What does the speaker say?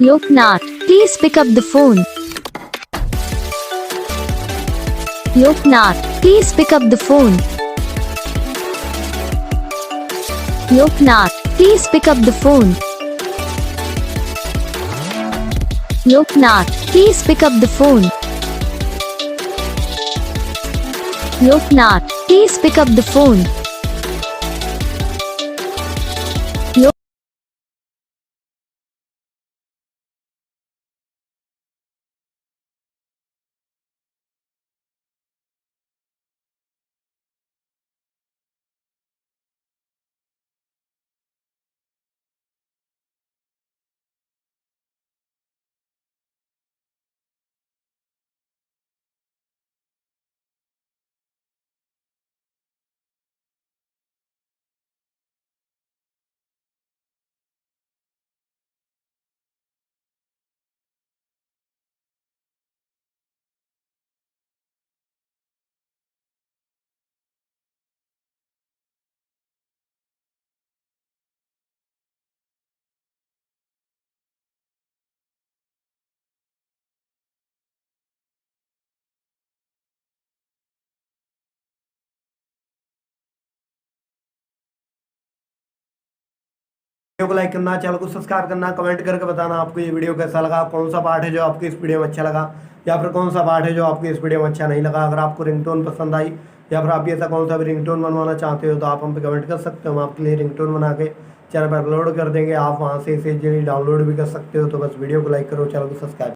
Loknath, please pick up the phone. Loknath, please pick up the phone. Loknath, please pick up the phone. Loknath, please pick up the phone. Loknath, please pick up the phone. Video को like करना, channel को subscribe करना, comment करके बताना आपको ये video कैसा लगा, कौन सा पार्ट है जो आपको इस वीडियो में अच्छा लगा या फिर कौन सा पार्ट है जो आपको इस वीडियो में अच्छा नहीं लगा। अगर आपको रिंगटोन पसंद आई या फिर आप भी ऐसा कौन सा भी रिंगटोन बनवाना चाहते हो तो आप हम पे कमेंट कर सकते हो। हम आपके लिए रिंगटोन बना के चैनल पर अपलोड कर देंगे, आप वहाँ से इसे इजीली डाउनलोड भी कर सकते हो। तो बस वीडियो को लाइक करो, चैनल को सब्सक्राइब